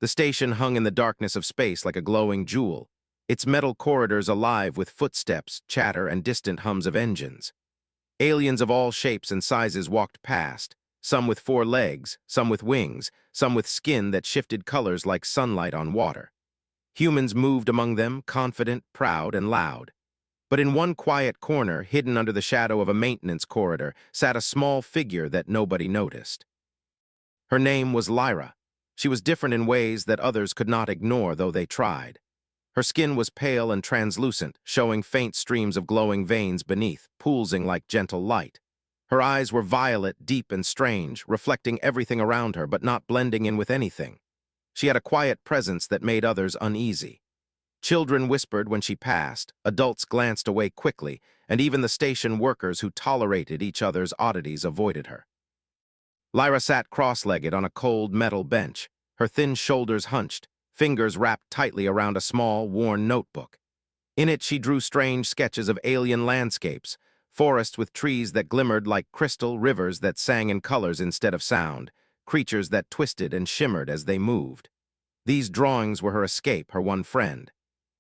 The station hung in the darkness of space like a glowing jewel, its metal corridors alive with footsteps, chatter, and distant hums of engines. Aliens of all shapes and sizes walked past, some with 4 legs, some with wings, some with skin that shifted colors like sunlight on water. Humans moved among them, confident, proud, and loud. But in one quiet corner, hidden under the shadow of a maintenance corridor, sat a small figure that nobody noticed. Her name was Lyra. She was different in ways that others could not ignore, though they tried. Her skin was pale and translucent, showing faint streams of glowing veins beneath, pulsing like gentle light. Her eyes were violet, deep and strange, reflecting everything around her but not blending in with anything. She had a quiet presence that made others uneasy. Children whispered when she passed, adults glanced away quickly, and even the station workers who tolerated each other's oddities avoided her. Lyra sat cross-legged on a cold metal bench, her thin shoulders hunched, fingers wrapped tightly around a small, worn notebook. In it she drew strange sketches of alien landscapes, forests with trees that glimmered like crystal, rivers that sang in colors instead of sound, creatures that twisted and shimmered as they moved. These drawings were her escape, her one friend.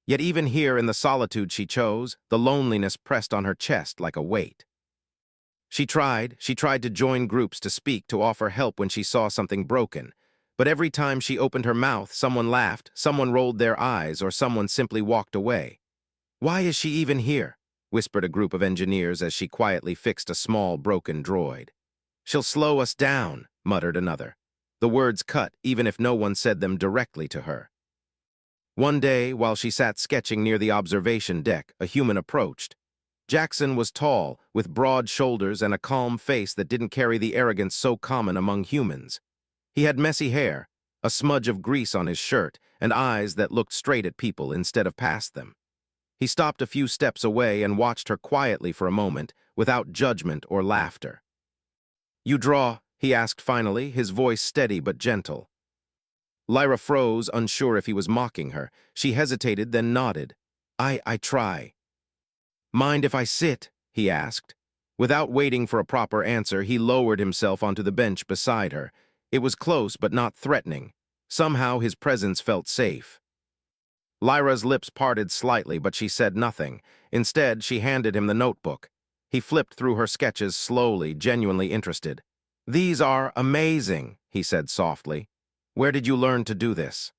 Yet even here in the solitude she chose, the loneliness pressed on her chest like a weight. She tried to join groups, to speak, to offer help when she saw something broken. But every time she opened her mouth, someone laughed, someone rolled their eyes, or someone simply walked away. "Why is she even here?" whispered a group of engineers as she quietly fixed a small, broken droid. "She'll slow us down," muttered another. The words cut, even if no one said them directly to her. One day, while she sat sketching near the observation deck, a human approached. Jackson was tall, with broad shoulders and a calm face that didn't carry the arrogance so common among humans. He had messy hair, a smudge of grease on his shirt, and eyes that looked straight at people instead of past them. He stopped a few steps away and watched her quietly for a moment, without judgment or laughter. "You draw?" he asked finally, his voice steady but gentle. Lyra froze, unsure if he was mocking her. She hesitated, then nodded. I try." "Mind if I sit?" he asked. Without waiting for a proper answer, he lowered himself onto the bench beside her. It was close but not threatening. Somehow his presence felt safe. Lyra's lips parted slightly, but she said nothing. Instead, she handed him the notebook. He flipped through her sketches slowly, genuinely interested. "These are amazing," he said softly. "Where did you learn to do this?"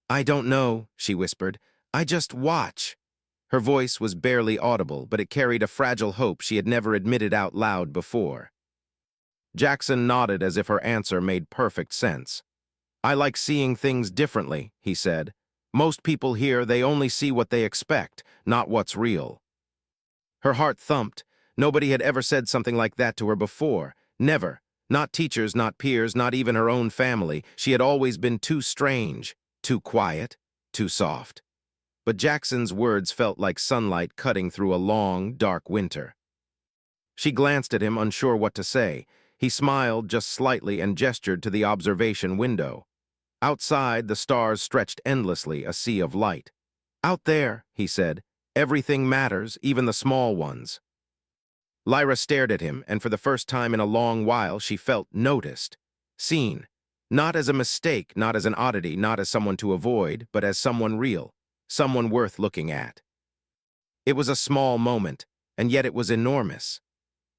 "I don't know," she whispered. "I just watch." Her voice was barely audible, but it carried a fragile hope she had never admitted out loud before. Jackson nodded as if her answer made perfect sense. "I like seeing things differently," he said. "Most people here, they only see what they expect, not what's real." Her heart thumped. Nobody had ever said something like that to her before. Never. Not teachers, not peers, not even her own family. She had always been too strange, too quiet, too soft. But Jackson's words felt like sunlight cutting through a long, dark winter. She glanced at him, unsure what to say. He smiled just slightly and gestured to the observation window. Outside, the stars stretched endlessly, a sea of light. "Out there," he said, "everything matters, even the small ones." Lyra stared at him, and for the first time in a long while she felt noticed, seen. Not as a mistake, not as an oddity, not as someone to avoid, but as someone real, someone worth looking at. It was a small moment, and yet it was enormous.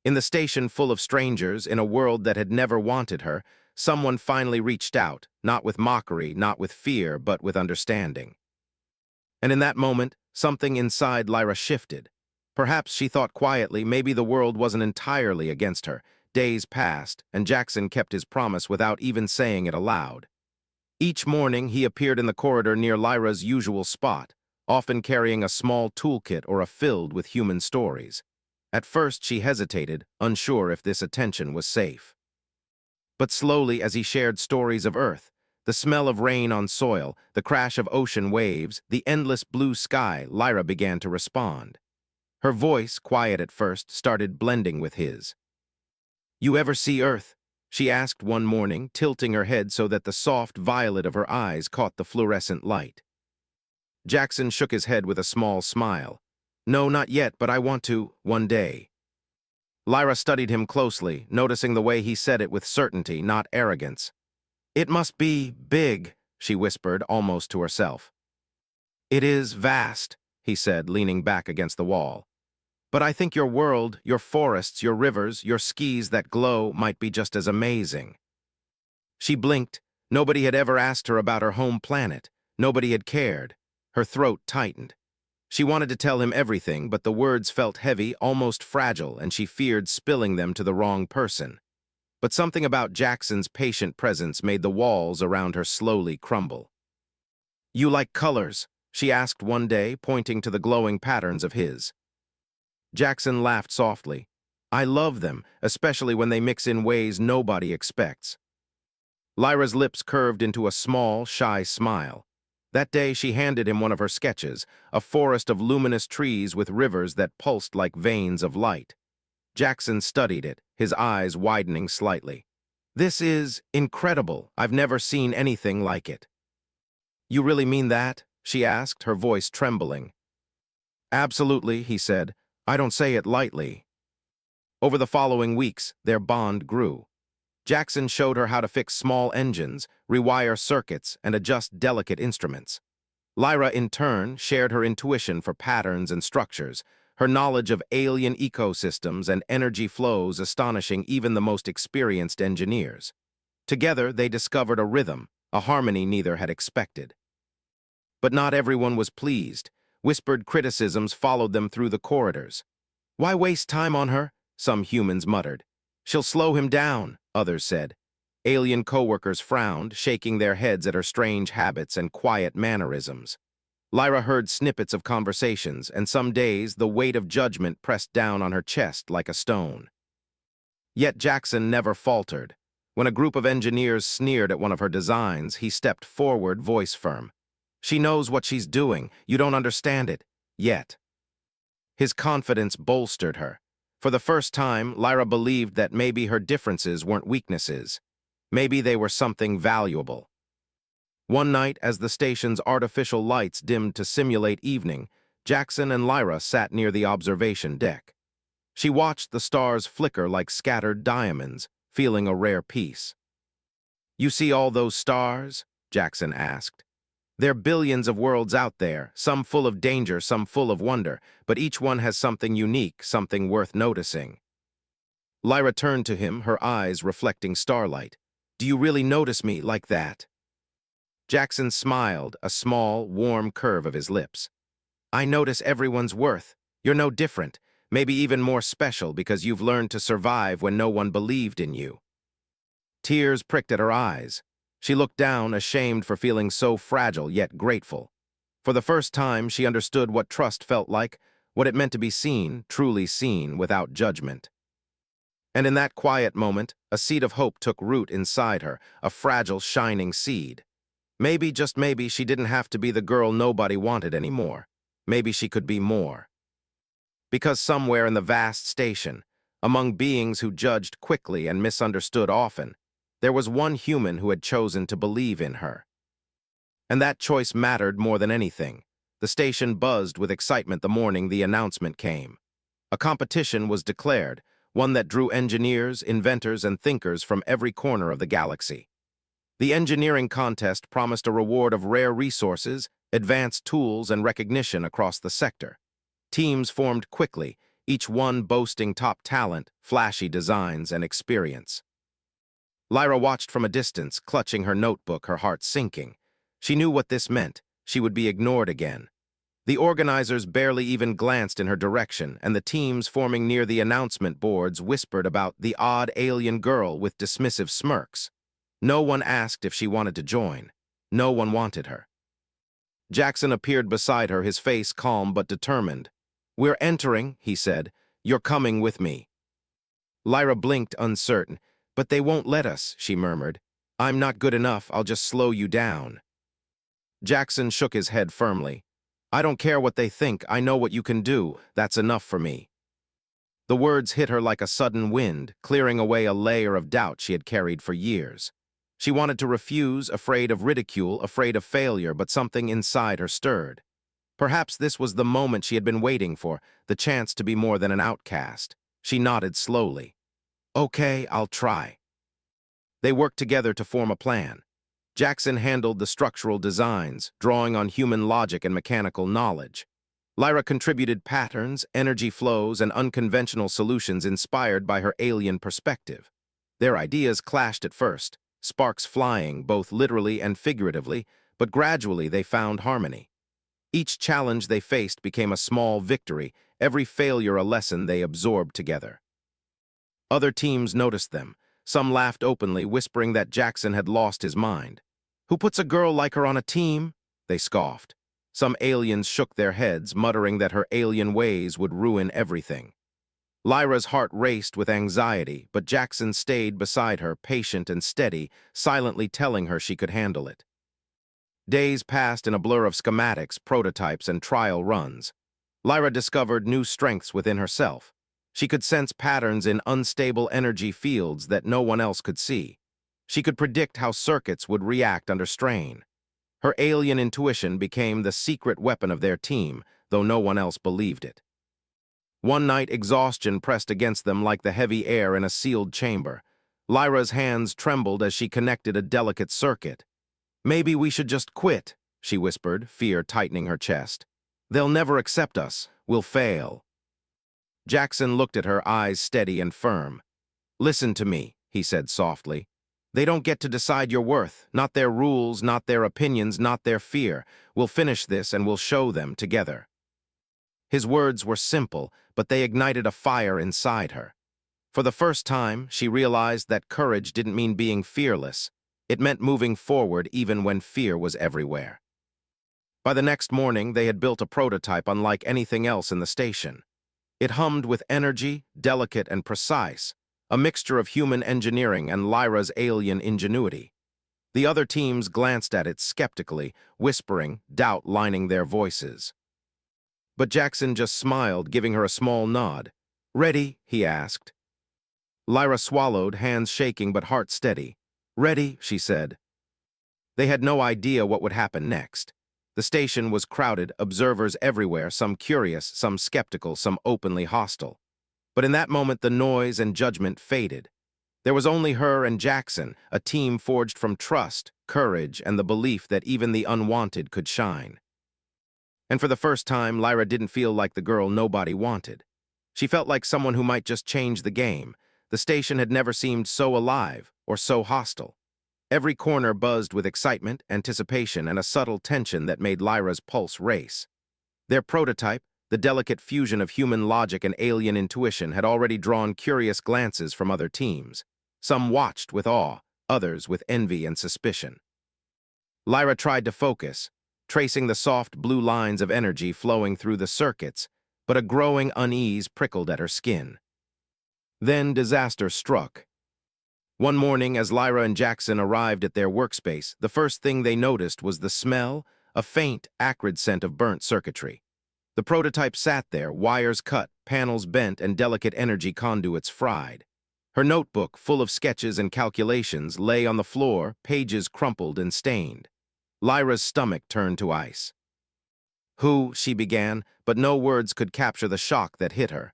In the station full of strangers, in a world that had never wanted her, someone finally reached out, not with mockery, not with fear, but with understanding. And in that moment, something inside Lyra shifted. Perhaps she thought quietly maybe the world wasn't entirely against her. Days passed, and Jackson kept his promise without even saying it aloud. Each morning, he appeared in the corridor near Lyra's usual spot, often carrying a small toolkit or a filled with human stories. At first, she hesitated, unsure if this attention was safe. But slowly, as he shared stories of Earth, the smell of rain on soil, the crash of ocean waves, the endless blue sky, Lyra began to respond. Her voice, quiet at first, started blending with his. "You ever see Earth?" she asked one morning, tilting her head so that the soft violet of her eyes caught the fluorescent light. Jackson shook his head with a small smile. "No, not yet, but I want to, one day." Lyra studied him closely, noticing the way he said it with certainty, not arrogance. "It must be big," she whispered, almost to herself. It is vast, he said, leaning back against the wall. But I think your world, your forests, your rivers, your skis that glow might be just as amazing. She blinked. Nobody had ever asked her about her home planet. Nobody had cared. Her throat tightened. She wanted to tell him everything, but the words felt heavy, almost fragile, and she feared spilling them to the wrong person. But something about Jackson's patient presence made the walls around her slowly crumble. You like colors? She asked one day, pointing to the glowing patterns of his. Jackson laughed softly. I love them, especially when they mix in ways nobody expects. Lyra's lips curved into a small, shy smile. That day she handed him one of her sketches, a forest of luminous trees with rivers that pulsed like veins of light. Jackson studied it, his eyes widening slightly. This is incredible. I've never seen anything like it. You really mean that? She asked, her voice trembling. Absolutely, he said. I don't say it lightly. Over the following weeks, their bond grew. Jackson showed her how to fix small engines, rewire circuits, and adjust delicate instruments. Lyra, in turn, shared her intuition for patterns and structures, her knowledge of alien ecosystems and energy flows astonishing even the most experienced engineers. Together, they discovered a rhythm, a harmony neither had expected. But not everyone was pleased. Whispered criticisms followed them through the corridors. Why waste time on her? Some humans muttered. She'll slow him down, others said. Alien coworkers frowned, shaking their heads at her strange habits and quiet mannerisms. Lyra heard snippets of conversations, and some days the weight of judgment pressed down on her chest like a stone. Yet Jackson never faltered. When a group of engineers sneered at one of her designs, he stepped forward, voice firm. She knows what she's doing. You don't understand it. Yet. His confidence bolstered her. For the first time, Lyra believed that maybe her differences weren't weaknesses. Maybe they were something valuable. One night, as the station's artificial lights dimmed to simulate evening, Jackson and Lyra sat near the observation deck. She watched the stars flicker like scattered diamonds, feeling a rare peace. You see all those stars? Jackson asked. There are billions of worlds out there, some full of danger, some full of wonder, but each one has something unique, something worth noticing. Lyra turned to him, her eyes reflecting starlight. Do you really notice me like that? Jackson smiled, a small, warm curve of his lips. I notice everyone's worth. You're no different, maybe even more special because you've learned to survive when no one believed in you. Tears pricked at her eyes. She looked down, ashamed for feeling so fragile yet grateful. For the first time, she understood what trust felt like, what it meant to be seen, truly seen, without judgment. And in that quiet moment, a seed of hope took root inside her, a fragile, shining seed. Maybe, just maybe, she didn't have to be the girl nobody wanted anymore. Maybe she could be more. Because somewhere in the vast station, among beings who judged quickly and misunderstood often, there was one human who had chosen to believe in her. And that choice mattered more than anything. The station buzzed with excitement the morning the announcement came. A competition was declared, one that drew engineers, inventors, and thinkers from every corner of the galaxy. The engineering contest promised a reward of rare resources, advanced tools, and recognition across the sector. Teams formed quickly, each one boasting top talent, flashy designs, and experience. Lyra watched from a distance, clutching her notebook, her heart sinking. She knew what this meant. She would be ignored again. The organizers barely even glanced in her direction, and the teams forming near the announcement boards whispered about the odd alien girl with dismissive smirks. No one asked if she wanted to join. No one wanted her. Jackson appeared beside her, his face calm but determined. We're entering, he said. You're coming with me. Lyra blinked, uncertain. But they won't let us, she murmured. I'm not good enough, I'll just slow you down. Jackson shook his head firmly. I don't care what they think, I know what you can do, that's enough for me. The words hit her like a sudden wind, clearing away a layer of doubt she had carried for years. She wanted to refuse, afraid of ridicule, afraid of failure, but something inside her stirred. Perhaps this was the moment she had been waiting for, the chance to be more than an outcast. She nodded slowly. Okay, I'll try. They worked together to form a plan. Jackson handled the structural designs, drawing on human logic and mechanical knowledge. Lyra contributed patterns, energy flows, and unconventional solutions inspired by her alien perspective. Their ideas clashed at first, sparks flying both literally and figuratively, but gradually they found harmony. Each challenge they faced became a small victory, every failure a lesson they absorbed together. Other teams noticed them. Some laughed openly, whispering that Jackson had lost his mind. "Who puts a girl like her on a team?" they scoffed. Some aliens shook their heads, muttering that her alien ways would ruin everything. Lyra's heart raced with anxiety, but Jackson stayed beside her, patient and steady, silently telling her she could handle it. Days passed in a blur of schematics, prototypes, and trial runs. Lyra discovered new strengths within herself. She could sense patterns in unstable energy fields that no one else could see. She could predict how circuits would react under strain. Her alien intuition became the secret weapon of their team, though no one else believed it. One night, exhaustion pressed against them like the heavy air in a sealed chamber. Lyra's hands trembled as she connected a delicate circuit. "Maybe we should just quit," she whispered, fear tightening her chest. "They'll never accept us. We'll fail." Jackson looked at her, eyes steady and firm. "Listen to me," he said softly. "They don't get to decide your worth, not their rules, not their opinions, not their fear. We'll finish this and we'll show them together." His words were simple, but they ignited a fire inside her. For the first time, she realized that courage didn't mean being fearless. It meant moving forward even when fear was everywhere. By the next morning, they had built a prototype unlike anything else in the station. It hummed with energy, delicate and precise, a mixture of human engineering and Lyra's alien ingenuity. The other teams glanced at it skeptically, whispering, doubt lining their voices. But Jackson just smiled, giving her a small nod. "Ready?" he asked. Lyra swallowed, hands shaking but heart steady. "Ready," she said. They had no idea what would happen next. The station was crowded, observers everywhere, some curious, some skeptical, some openly hostile. But in that moment, the noise and judgment faded. There was only her and Jackson, a team forged from trust, courage, and the belief that even the unwanted could shine. And for the first time, Lyra didn't feel like the girl nobody wanted. She felt like someone who might just change the game. The station had never seemed so alive or so hostile. Every corner buzzed with excitement, anticipation, and a subtle tension that made Lyra's pulse race. Their prototype, the delicate fusion of human logic and alien intuition, had already drawn curious glances from other teams. Some watched with awe, others with envy and suspicion. Lyra tried to focus, tracing the soft blue lines of energy flowing through the circuits, but a growing unease prickled at her skin. Then disaster struck. One morning, as Lyra and Jackson arrived at their workspace, the first thing they noticed was the smell, a faint, acrid scent of burnt circuitry. The prototype sat there, wires cut, panels bent, and delicate energy conduits fried. Her notebook, full of sketches and calculations, lay on the floor, pages crumpled and stained. Lyra's stomach turned to ice. "Who?" she began, but no words could capture the shock that hit her.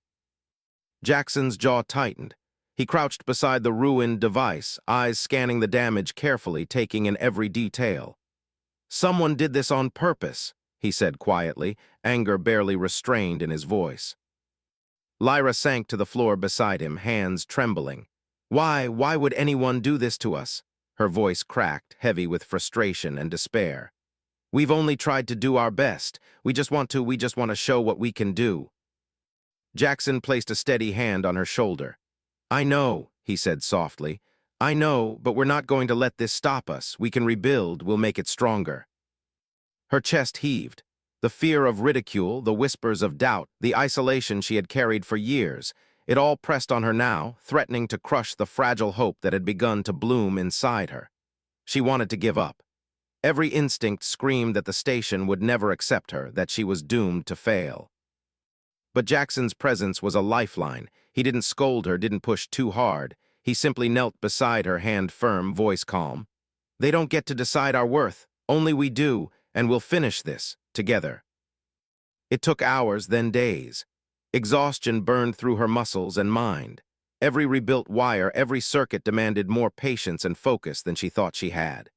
Jackson's jaw tightened. He crouched beside the ruined device, eyes scanning the damage carefully, taking in every detail. "Someone did this on purpose," he said quietly, anger barely restrained in his voice. Lyra sank to the floor beside him, hands trembling. Why would anyone do this to us?" Her voice cracked, heavy with frustration and despair. "We've only tried to do our best. We just want to show what we can do." Jackson placed a steady hand on her shoulder. "I know," he said softly. "I know, but we're not going to let this stop us. We can rebuild, we'll make it stronger." Her chest heaved. The fear of ridicule, the whispers of doubt, the isolation she had carried for years, it all pressed on her now, threatening to crush the fragile hope that had begun to bloom inside her. She wanted to give up. Every instinct screamed that the station would never accept her, that she was doomed to fail. But Jackson's presence was a lifeline. He didn't scold her, didn't push too hard. He simply knelt beside her, hand firm, voice calm. "They don't get to decide our worth. Only we do, and we'll finish this, together." It took hours, then days. Exhaustion burned through her muscles and mind. Every rebuilt wire, every circuit demanded more patience and focus than she thought she had.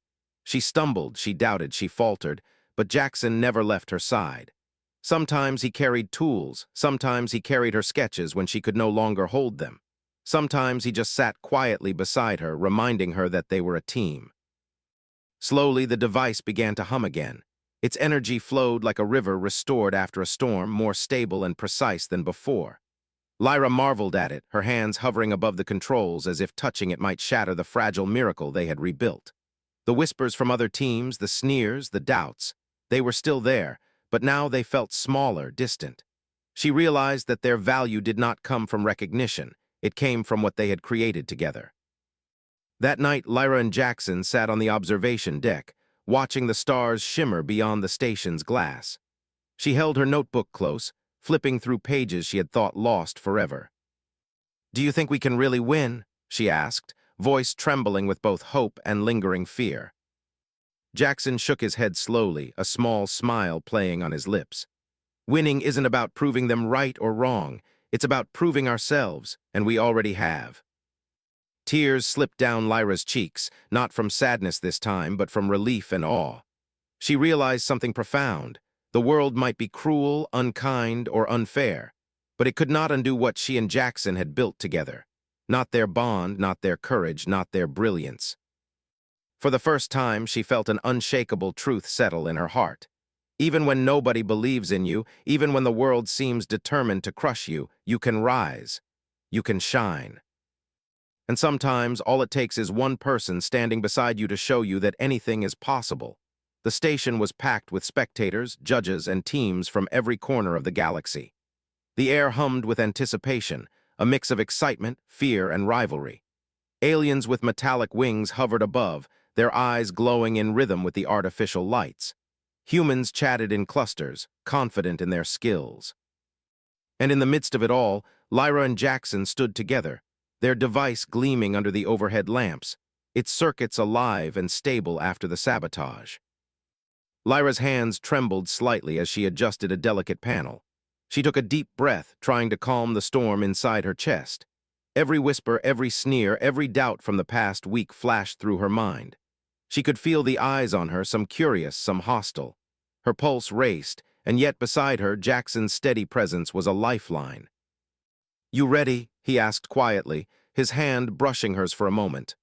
She stumbled, she doubted, she faltered, but Jackson never left her side. Sometimes he carried tools, sometimes he carried her sketches when she could no longer hold them. Sometimes he just sat quietly beside her, reminding her that they were a team. Slowly, the device began to hum again. Its energy flowed like a river restored after a storm, more stable and precise than before. Lyra marveled at it, her hands hovering above the controls as if touching it might shatter the fragile miracle they had rebuilt. The whispers from other teams, the sneers, the doubts, they were still there, but now they felt smaller, distant. She realized that their value did not come from recognition, it came from what they had created together. That night, Lyra and Jackson sat on the observation deck, watching the stars shimmer beyond the station's glass. She held her notebook close, flipping through pages she had thought lost forever. "Do you think we can really win?" she asked, voice trembling with both hope and lingering fear. Jackson shook his head slowly, a small smile playing on his lips. "Winning isn't about proving them right or wrong. It's about proving ourselves, and we already have." Tears slipped down Lyra's cheeks, not from sadness this time, but from relief and awe. She realized something profound. The world might be cruel, unkind, or unfair, but it could not undo what she and Jackson had built together. Not their bond, not their courage, not their brilliance. For the first time, she felt an unshakable truth settle in her heart. Even when nobody believes in you, even when the world seems determined to crush you, you can rise. You can shine. And sometimes all it takes is one person standing beside you to show you that anything is possible. The station was packed with spectators, judges, and teams from every corner of the galaxy. The air hummed with anticipation, a mix of excitement, fear, and rivalry. Aliens with metallic wings hovered above, their eyes glowing in rhythm with the artificial lights. Humans chatted in clusters, confident in their skills. And in the midst of it all, Lyra and Jackson stood together, their device gleaming under the overhead lamps, its circuits alive and stable after the sabotage. Lyra's hands trembled slightly as she adjusted a delicate panel. She took a deep breath, trying to calm the storm inside her chest. Every whisper, every sneer, every doubt from the past week flashed through her mind. She could feel the eyes on her, some curious, some hostile. Her pulse raced, and yet beside her, Jackson's steady presence was a lifeline. "You ready?" he asked quietly, his hand brushing hers for a moment.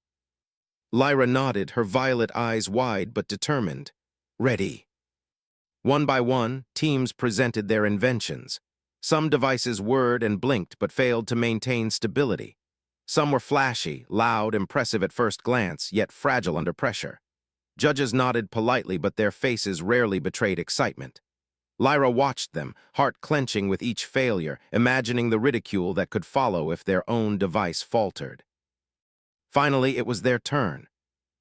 Lyra nodded, her violet eyes wide but determined. "Ready." One by one, teams presented their inventions. Some devices whirred and blinked but failed to maintain stability. Some were flashy, loud, impressive at first glance, yet fragile under pressure. Judges nodded politely, but their faces rarely betrayed excitement. Lyra watched them, heart clenching with each failure, imagining the ridicule that could follow if their own device faltered. Finally, it was their turn.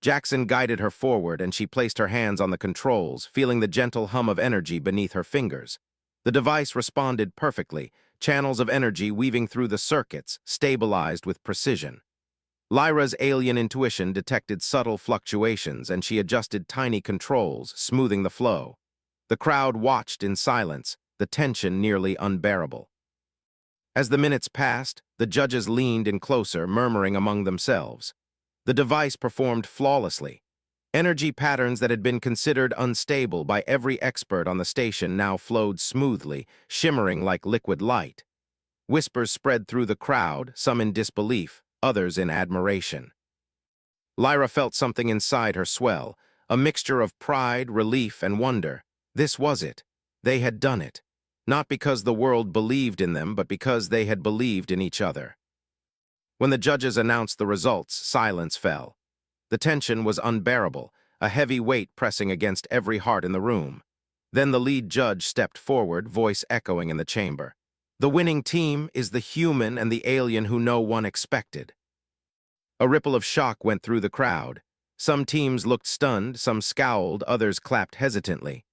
Jackson guided her forward, and she placed her hands on the controls, feeling the gentle hum of energy beneath her fingers. The device responded perfectly, channels of energy weaving through the circuits, stabilized with precision. Lyra's alien intuition detected subtle fluctuations, and she adjusted tiny controls, smoothing the flow. The crowd watched in silence, the tension nearly unbearable. As the minutes passed, the judges leaned in closer, murmuring among themselves. The device performed flawlessly. Energy patterns that had been considered unstable by every expert on the station now flowed smoothly, shimmering like liquid light. Whispers spread through the crowd, some in disbelief, others in admiration. Lyra felt something inside her swell, a mixture of pride, relief, and wonder. This was it. They had done it. Not because the world believed in them, but because they had believed in each other. When the judges announced the results, silence fell. The tension was unbearable, a heavy weight pressing against every heart in the room. Then the lead judge stepped forward, voice echoing in the chamber. "The winning team is the human and the alien who no one expected." A ripple of shock went through the crowd. Some teams looked stunned, some scowled, others clapped hesitantly.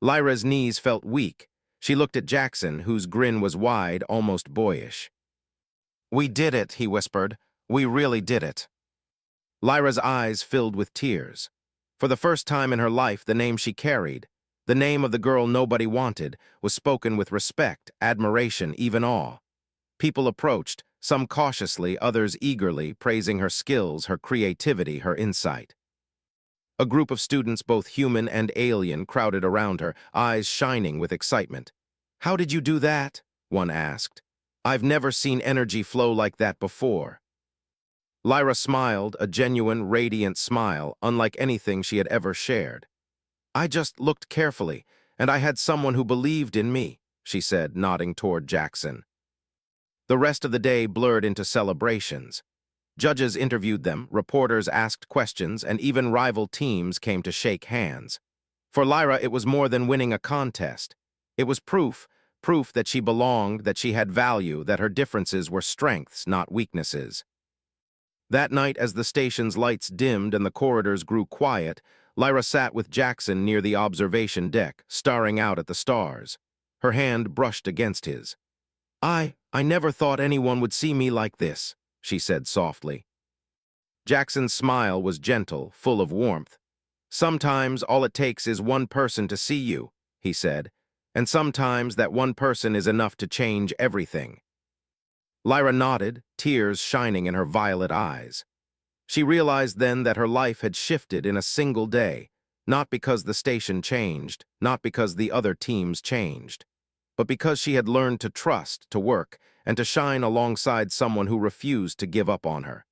Lyra's knees felt weak. She looked at Jackson, whose grin was wide, almost boyish. "We did it," he whispered. "We really did it." Lyra's eyes filled with tears. For the first time in her life, the name she carried, the name of the girl nobody wanted, was spoken with respect, admiration, even awe. People approached, some cautiously, others eagerly, praising her skills, her creativity, her insight. A group of students, both human and alien, crowded around her, eyes shining with excitement. "How did you do that?" one asked. "I've never seen energy flow like that before." Lyra smiled, a genuine, radiant smile, unlike anything she had ever shared. "I just looked carefully, and I had someone who believed in me," she said, nodding toward Jackson. The rest of the day blurred into celebrations. Judges interviewed them, reporters asked questions, and even rival teams came to shake hands. For Lyra, it was more than winning a contest. It was proof that she belonged, that she had value, that her differences were strengths, not weaknesses. That night, as the station's lights dimmed and the corridors grew quiet, Lyra sat with Jackson near the observation deck, staring out at the stars. Her hand brushed against his. I never thought anyone would see me like this," she said softly. Jackson's smile was gentle, full of warmth. "Sometimes all it takes is one person to see you," he said, "and sometimes that one person is enough to change everything." Lyra nodded, tears shining in her violet eyes. She realized then that her life had shifted in a single day, not because the station changed, not because the other teams changed, but because she had learned to trust, to work, and to shine alongside someone who refused to give up on her.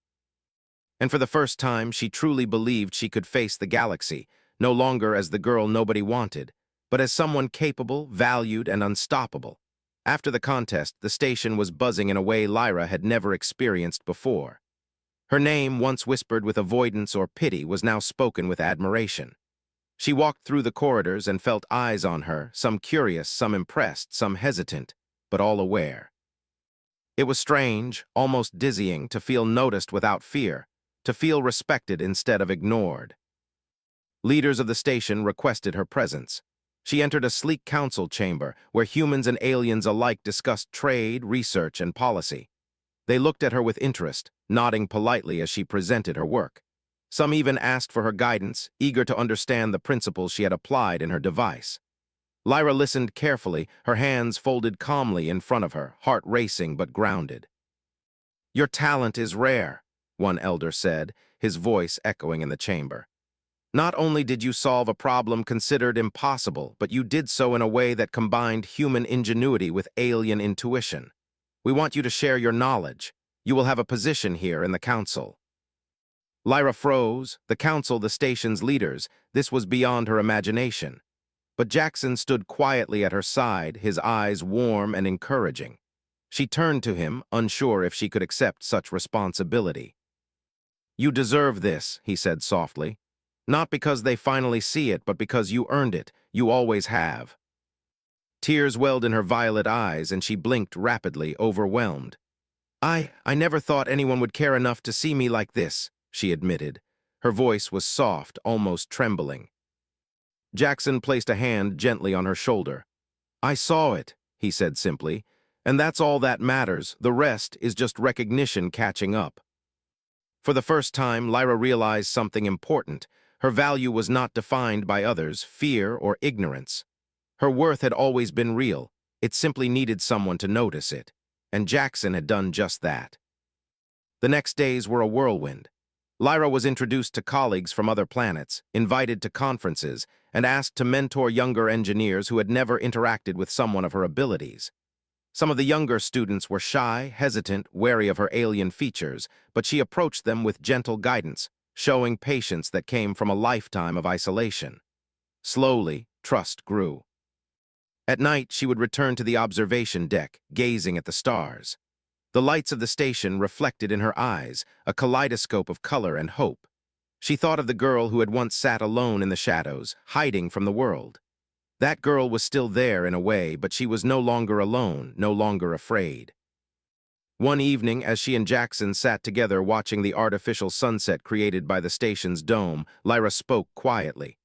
And for the first time, she truly believed she could face the galaxy, no longer as the girl nobody wanted, but as someone capable, valued, and unstoppable. After the contest, the station was buzzing in a way Lyra had never experienced before. Her name, once whispered with avoidance or pity, was now spoken with admiration. She walked through the corridors and felt eyes on her, some curious, some impressed, some hesitant, but all aware. It was strange, almost dizzying, to feel noticed without fear, to feel respected instead of ignored. Leaders of the station requested her presence. She entered a sleek council chamber where humans and aliens alike discussed trade, research, and policy. They looked at her with interest, nodding politely as she presented her work. Some even asked for her guidance, eager to understand the principles she had applied in her device. Lyra listened carefully, her hands folded calmly in front of her, heart racing but grounded. "Your talent is rare," one elder said, his voice echoing in the chamber. "Not only did you solve a problem considered impossible, but you did so in a way that combined human ingenuity with alien intuition. We want you to share your knowledge. You will have a position here in the council." Lyra froze, the council, the station's leaders. This was beyond her imagination. But Jackson stood quietly at her side, his eyes warm and encouraging. She turned to him, unsure if she could accept such responsibility. "You deserve this," he said softly. "Not because they finally see it, but because you earned it. You always have." Tears welled in her violet eyes, and she blinked rapidly, overwhelmed. I never thought anyone would care enough to see me like this," she admitted. Her voice was soft, almost trembling. Jackson placed a hand gently on her shoulder. "I saw it," he said simply, "and that's all that matters. The rest is just recognition catching up." For the first time, Lyra realized something important. Her value was not defined by others, fear, or ignorance. Her worth had always been real. It simply needed someone to notice it. And Jackson had done just that. The next days were a whirlwind. Lyra was introduced to colleagues from other planets, invited to conferences, and asked to mentor younger engineers who had never interacted with someone of her abilities. Some of the younger students were shy, hesitant, wary of her alien features, but she approached them with gentle guidance, showing patience that came from a lifetime of isolation. Slowly, trust grew. At night, she would return to the observation deck, gazing at the stars. The lights of the station reflected in her eyes, a kaleidoscope of color and hope. She thought of the girl who had once sat alone in the shadows, hiding from the world. That girl was still there in a way, but she was no longer alone, no longer afraid. One evening, as she and Jackson sat together watching the artificial sunset created by the station's dome, Lyra spoke quietly.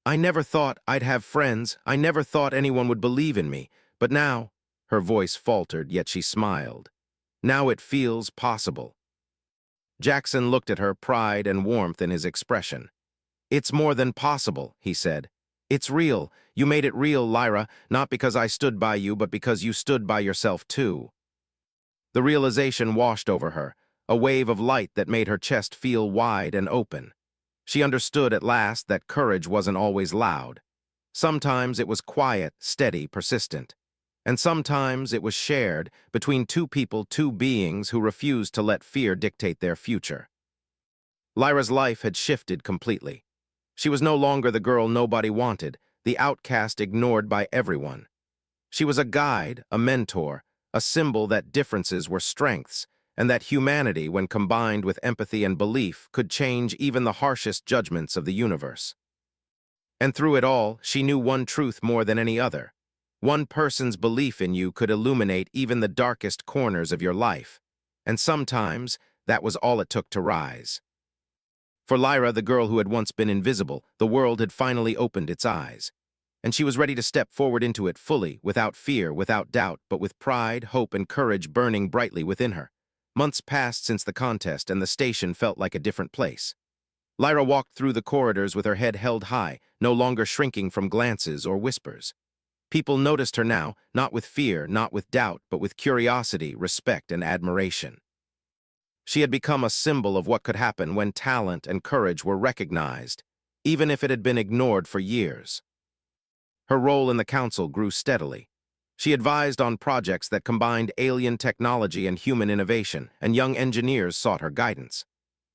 "I never thought I'd have friends. I never thought anyone would believe in me. But now," her voice faltered, yet she smiled. "Now it feels possible." Jackson looked at her, pride and warmth in his expression. "It's more than possible," he said. "It's real. You made it real, Lyra, not because I stood by you, but because you stood by yourself too." The realization washed over her, a wave of light that made her chest feel wide and open. She understood at last that courage wasn't always loud. Sometimes it was quiet, steady, persistent. And sometimes it was shared between two people, two beings who refused to let fear dictate their future. Lyra's life had shifted completely. She was no longer the girl nobody wanted, the outcast ignored by everyone. She was a guide, a mentor, a symbol that differences were strengths, and that humanity, when combined with empathy and belief, could change even the harshest judgments of the universe. And through it all, she knew one truth more than any other. One person's belief in you could illuminate even the darkest corners of your life. And sometimes, that was all it took to rise. For Lyra, the girl who had once been invisible, the world had finally opened its eyes. And she was ready to step forward into it fully, without fear, without doubt, but with pride, hope, and courage burning brightly within her. Months passed since the contest, and the station felt like a different place. Lyra walked through the corridors with her head held high, no longer shrinking from glances or whispers. People noticed her now, not with fear, not with doubt, but with curiosity, respect, and admiration. She had become a symbol of what could happen when talent and courage were recognized, even if it had been ignored for years. Her role in the council grew steadily. She advised on projects that combined alien technology and human innovation, and young engineers sought her guidance.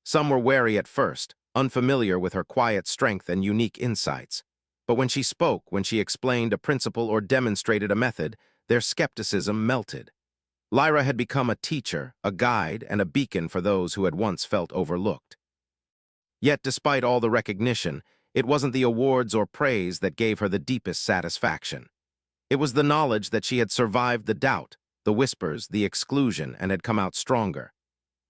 Some were wary at first, unfamiliar with her quiet strength and unique insights. But when she spoke, when she explained a principle or demonstrated a method, their skepticism melted. Lyra had become a teacher, a guide, and a beacon for those who had once felt overlooked. Yet, despite all the recognition, it wasn't the awards or praise that gave her the deepest satisfaction. It was the knowledge that she had survived the doubt, the whispers, the exclusion, and had come out stronger.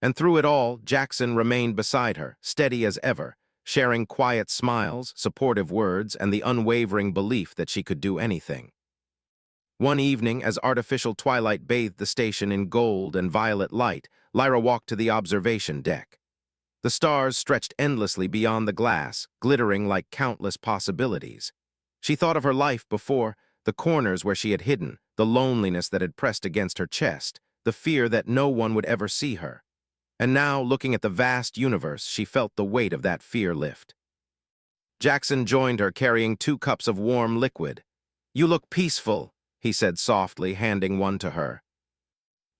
And through it all, Jackson remained beside her, steady as ever, sharing quiet smiles, supportive words, and the unwavering belief that she could do anything. One evening, as artificial twilight bathed the station in gold and violet light, Lyra walked to the observation deck. The stars stretched endlessly beyond the glass, glittering like countless possibilities. She thought of her life before, the corners where she had hidden, the loneliness that had pressed against her chest, the fear that no one would ever see her. And now, looking at the vast universe, she felt the weight of that fear lift. Jackson joined her, carrying 2 cups of warm liquid. "You look peaceful," he said softly, handing one to her.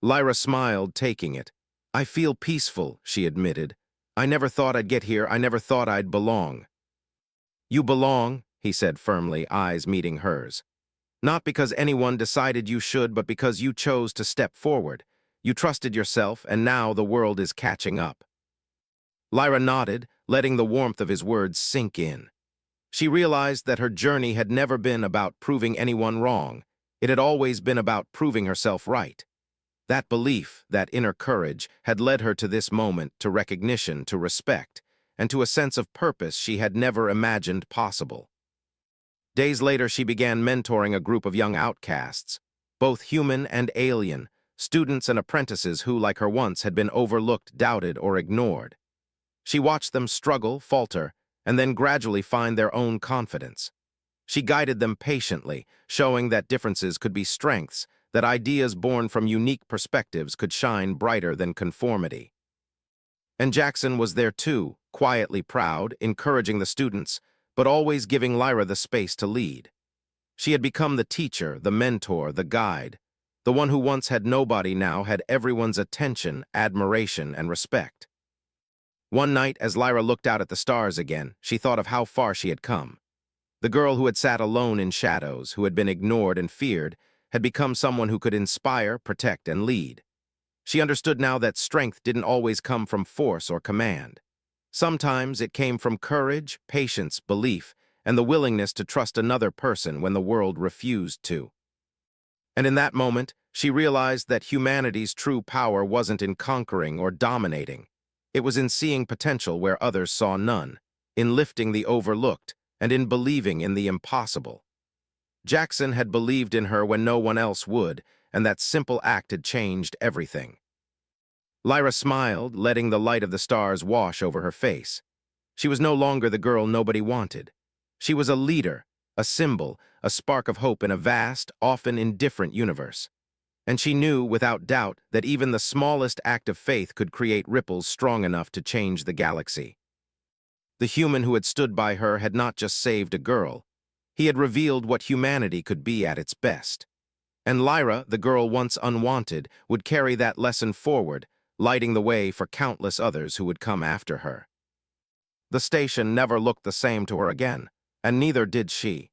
Lyra smiled, taking it. "I feel peaceful," she admitted. "I never thought I'd get here. I never thought I'd belong." "You belong," he said firmly, eyes meeting hers. "Not because anyone decided you should, but because you chose to step forward. You trusted yourself, and now the world is catching up." Lyra nodded, letting the warmth of his words sink in. She realized that her journey had never been about proving anyone wrong. It had always been about proving herself right. That belief, that inner courage, had led her to this moment, to recognition, to respect, and to a sense of purpose she had never imagined possible. Days later, she began mentoring a group of young outcasts, both human and alien, students and apprentices who, like her once, had been overlooked, doubted, or ignored. She watched them struggle, falter, and then gradually find their own confidence. She guided them patiently, showing that differences could be strengths, that ideas born from unique perspectives could shine brighter than conformity. And Jackson was there too, quietly proud, encouraging the students, but always giving Lyra the space to lead. She had become the teacher, the mentor, the guide. The one who once had nobody now had everyone's attention, admiration, and respect. One night, as Lyra looked out at the stars again, she thought of how far she had come. The girl who had sat alone in shadows, who had been ignored and feared, had become someone who could inspire, protect, and lead. She understood now that strength didn't always come from force or command. Sometimes it came from courage, patience, belief, and the willingness to trust another person when the world refused to. And in that moment, she realized that humanity's true power wasn't in conquering or dominating. It was in seeing potential where others saw none, in lifting the overlooked, and in believing in the impossible. Jackson had believed in her when no one else would, and that simple act had changed everything. Lyra smiled, letting the light of the stars wash over her face. She was no longer the girl nobody wanted. She was a leader, a symbol, a spark of hope in a vast, often indifferent universe. And she knew, without doubt, that even the smallest act of faith could create ripples strong enough to change the galaxy. The human who had stood by her had not just saved a girl. He had revealed what humanity could be at its best. And Lyra, the girl once unwanted, would carry that lesson forward, lighting the way for countless others who would come after her. The station never looked the same to her again, and neither did she.